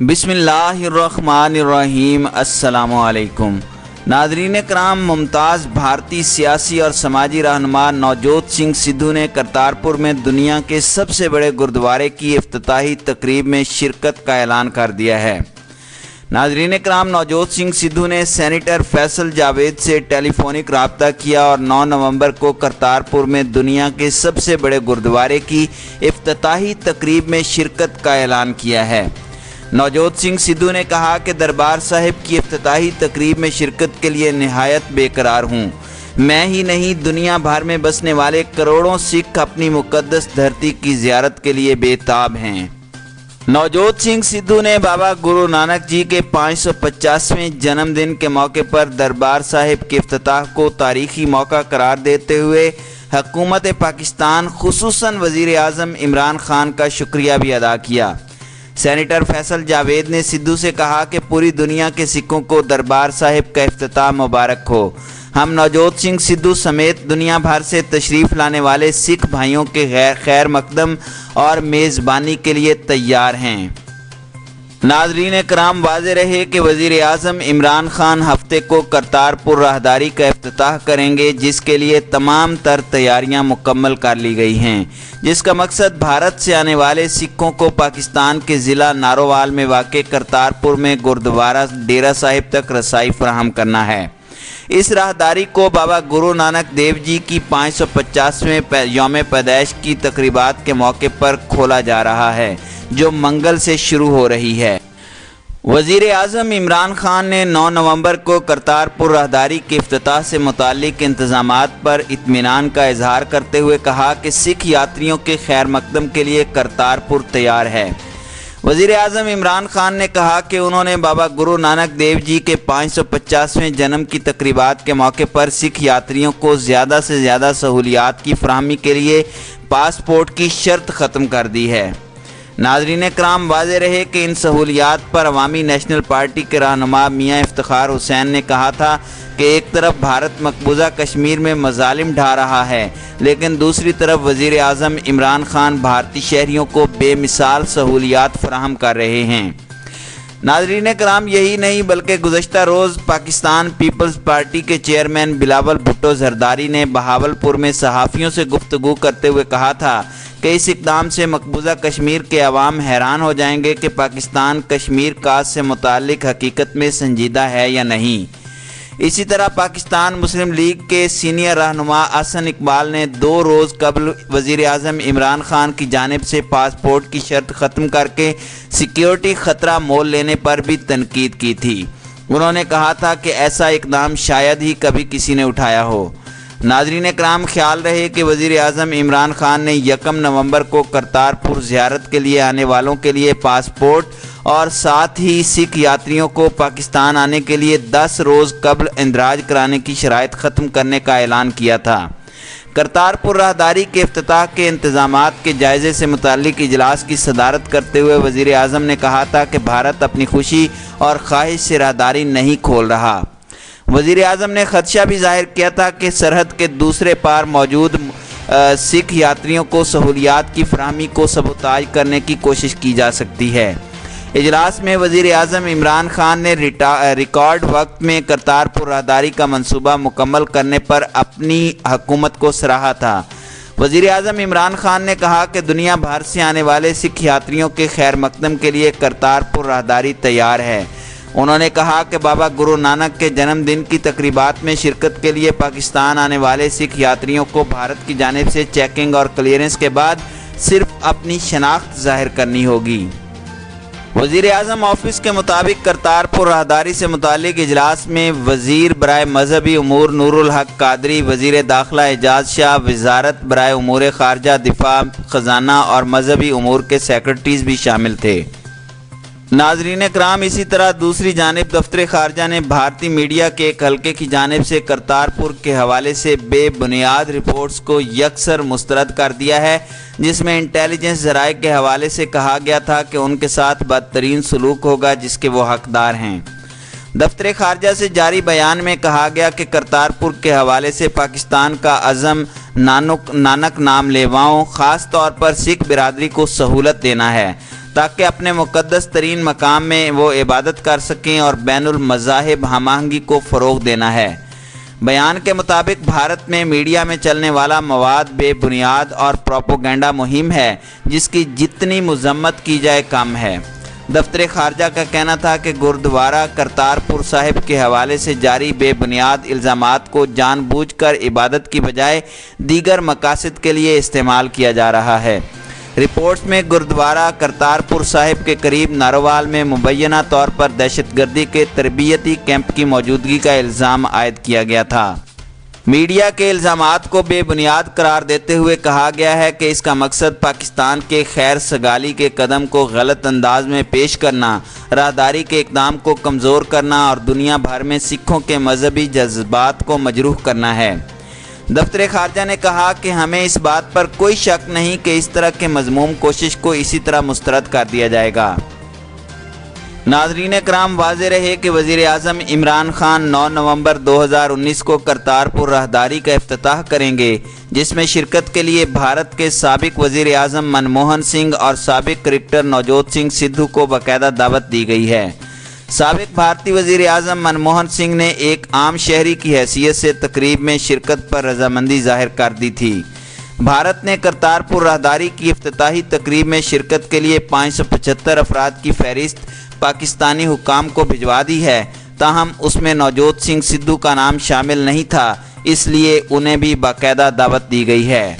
बिस्मिल्लाहिर्रहमानिर्रहीम। अस्सलामु अलैकुम। नाज़रीन कराम, मुमताज़ भारतीय सियासी और समाजी रहनुमा नवजोत सिंह सिद्धू ने करतारपुर में दुनिया के सबसे बड़े गुरुद्वारे की इफ्तिताही तकरीब में शिरकत का ऐलान कर दिया है। नाज़रीन कराम, नवजोत सिंह सिद्धू ने सेनेटर फैसल जावेद से टेलीफोनिक रब्ता किया और 9 नवंबर को करतारपुर में दुनिया के सबसे बड़े गुरुद्वारे की इफ्तिताही तकरीब में शिरकत का ऐलान किया है। नवजोत सिंह सिद्धू ने कहा कि दरबार साहिब की इफ्तिताही तकरीब में शिरकत के लिए निहायत बेकरार हूँ। मैं ही नहीं, दुनिया भर में बसने वाले करोड़ों सिख अपनी मुक़द्दस धरती की ज़ियारत के लिए बेताब हैं। नवजोत सिंह सिद्धू ने बाबा गुरु नानक जी के 550वें जन्मदिन के मौके पर दरबार साहिब के इफ्तिताह को तारीखी मौका करार देते हुए हुकूमत पाकिस्तान खुसूसन वज़ीर आज़म इमरान खान का शुक्रिया भी अदा किया। सेनेटर फैसल जावेद ने सिद्धू से कहा कि पूरी दुनिया के सिखों को दरबार साहिब का इफ्तिताह मुबारक हो। हम नवजोत सिंह सिद्धू समेत दुनिया भर से तशरीफ़ लाने वाले सिख भाइयों के खैर मकदम और मेज़बानी के लिए तैयार हैं। नाज़रीन कराम, वाज़ेह रहे कि वज़ीर आज़म इमरान खान हफ्ते को करतारपुर राहदारी का इफ्तिताह करेंगे, जिसके लिए तमाम तर तैयारियां मुकम्मल कर ली गई हैं, जिसका मकसद भारत से आने वाले सिखों को पाकिस्तान के ज़िला नारोवाल में वाक़ करतारपुर में गुरुद्वारा डेरा साहिब तक रसाई फराहम करना है। इस राहदारी को बाबा गुरु नानक देव जी की 550वें यौम पैदाइश की तकरीबात के मौके पर खोला जा रहा है, जो मंगल से शुरू हो रही है। वज़ीर आज़म इमरान खान ने 9 नवंबर को करतारपुर राहदारी के इफ्तिताह से मुताल्लिक़ इंतज़ामात पर इत्मीनान का इजहार करते हुए कहा कि सिख यात्रियों के खैर मकदम के लिए करतारपुर तैयार है। वज़ीर आज़म इमरान खान ने कहा कि उन्होंने बाबा गुरु नानक देव जी के 550वें जन्म की तकरीबात के मौके पर सिख यात्रियों को ज़्यादा से ज़्यादा सहूलियात की फराहमी के लिए पासपोर्ट की शर्त ख़त्म कर दी है। नाज़रीन कराम, वाज़ेह रहे कि इन सहूलियात पर अवामी नेशनल पार्टी के रहनुमा मियाँ इफ्तिखार हुसैन ने कहा था कि एक तरफ भारत मकबूजा कश्मीर में मज़ालिम ढा रहा है, लेकिन दूसरी तरफ वज़ीर आज़म इमरान खान भारतीय शहरियों को बेमिसाल सहूलियात फराहम कर रहे हैं। नाज़रीन कराम, यही नहीं बल्कि गुज़श्ता रोज़ पाकिस्तान पीपल्स पार्टी के चेयरमैन बिलावल भुट्टो ज़रदारी ने बहावलपुर में सहाफ़ियों से गुफ्तगू करते हुए कहा था कि इस इक़दाम से मकबूजा कश्मीर के अवाम हैरान हो जाएंगे कि पाकिस्तान कश्मीर कास्ट से मुताल्लिक़ हकीकत में संजीदा है या नहीं। इसी तरह पाकिस्तान मुस्लिम लीग के सीनियर रहनुमा अहसन इकबाल ने 2 रोज़ कबल वज़ीर आज़म इमरान खान की जानिब से पासपोर्ट की शर्त ख़त्म करके सिक्योरिटी ख़तरा मोल लेने पर भी तनकीद की थी। उन्होंने कहा था कि ऐसा इक़दाम शायद ही कभी किसी ने उठाया हो। नाज़रीन कराम, ख्याल रहे कि वज़ीर आज़म इमरान खान ने 1 नवंबर को करतारपुर ज़ियारत के लिए आने वालों के लिए पासपोर्ट और साथ ही सिख यात्रियों को पाकिस्तान आने के लिए 10 रोज़ कबल इंदराज कराने की शराइत ख़त्म करने का ऐलान किया था। करतारपुर राहदारी के इफ्तिताह के इंतज़ामात के जायज़े से मुताल्लिक़ इजलास की सदारत करते हुए वज़ीर आज़म ने कहा था कि भारत अपनी खुशी और ख्वाहिश से राहदारी नहीं खोल रहा। वज़ीर आज़म ने ख़दशा भी ज़ाहिर किया था कि सरहद के दूसरे पार मौजूद सिख यात्रियों को सहूलियात की फराहमी को सबूताज करने की कोशिश की जा सकती है। इजलास में वज़ीर आज़म इमरान खान ने रिकॉर्ड वक्त में करतारपुर राहदारी का मंसूबा मुकम्मल करने पर अपनी हुकूमत को सराहा था। वज़ीर आज़म इमरान खान ने कहा कि दुनिया भर से आने वाले सिख यात्रियों के खैर मकदम के लिए करतारपुर राहदारी तैयार है। उन्होंने कहा कि बाबा गुरु नानक के जन्मदिन की तकरीबात में शिरकत के लिए पाकिस्तान आने वाले सिख यात्रियों को भारत की जानिब से चेकिंग और क्लियरेंस के बाद सिर्फ अपनी शनाख्त ज़ाहिर करनी होगी। वज़ीर आज़म ऑफिस के मुताबिक करतारपुर राहदारी से मुताल्लिक़ इजलास में वज़ीर बराए मजहबी उमूर नूरुल हक कादरी, वज़ीर दाखिला एजाज शाह, वज़ारत बराए उमूर ख़ारजा, दिफा, ख़जाना और मजहबी उमूर के सेक्रेटरीज़ भी शामिल थे। नाज़रीन कराम, इसी तरह दूसरी जानिब दफ्तर ख़ारजा ने भारतीय मीडिया के एक हल्के की जानिब से करतारपुर के हवाले से बेबुनियाद रिपोर्ट्स को यकसर मुस्तरद कर दिया है, जिसमें इंटेलिजेंस ज़राए के हवाले से कहा गया था कि उनके साथ बदतरीन सलूक होगा जिसके वो हकदार हैं। दफ्तर ख़ारजा से जारी बयान में कहा गया कि करतारपुर के हवाले से पाकिस्तान का अज़म नानक नाम लेवाओं ख़ास तौर पर सिख बिरादरी को सहूलत देना है। تاکہ اپنے مقدس ترین مقام میں وہ عبادت کر سکیں اور بین المذاہب ہم آہنگی کو فروغ دینا ہے۔ بیان کے مطابق بھارت میں میڈیا میں چلنے والا مواد بے بنیاد اور پروپیگنڈا مہم ہے جس کی جتنی مذمت کی جائے کم ہے۔ دفتر خارجہ کا کہنا تھا کہ گردوارہ کرتارپور صاحب کے حوالے سے جاری بے بنیاد الزامات کو جان بوجھ کر عبادت کی بجائے دیگر مقاصد کے لیے استعمال کیا جا رہا ہے۔ رپورٹس میں گردوارہ کرتارپور صاحب کے قریب ناروال میں مبینہ طور پر دہشت گردی کے تربیتی کیمپ کی موجودگی کا الزام عائد کیا گیا تھا۔ میڈیا کے الزامات کو بے بنیاد قرار دیتے ہوئے کہا گیا ہے کہ اس کا مقصد پاکستان کے خیر سگالی کے قدم کو غلط انداز میں پیش کرنا، راہداری کے اقدام کو کمزور کرنا اور دنیا بھر میں سکھوں کے مذہبی جذبات کو مجروح کرنا ہے۔ دفتر خارجہ نے کہا کہ ہمیں اس بات پر کوئی شک نہیں کہ اس طرح کے مذموم کوشش کو اسی طرح مسترد کر دیا جائے گا۔ ناظرین کرام، واضح رہے کہ وزیر اعظم عمران خان 9 نومبر 2019 کو کرتارپور راہداری کا افتتاح کریں گے، جس میں شرکت کے لیے بھارت کے سابق وزیر اعظم منموہن سنگھ اور سابق کرکٹر نوجوت سنگھ سدھو کو باقاعدہ دعوت دی گئی ہے۔ سابق بھارتی وزیر اعظم منموہن سنگھ نے ایک عام شہری کی حیثیت سے تقریب میں شرکت پر رضامندی ظاہر کر دی تھی۔ بھارت نے کرتارپور راہداری کی افتتاحی تقریب میں شرکت کے لیے 575 افراد کی فہرست پاکستانی حکام کو بھجوا دی ہے، تاہم اس میں نوجوت سنگھ سدھو کا نام شامل نہیں تھا، اس لیے انہیں بھی باقاعدہ دعوت دی گئی ہے۔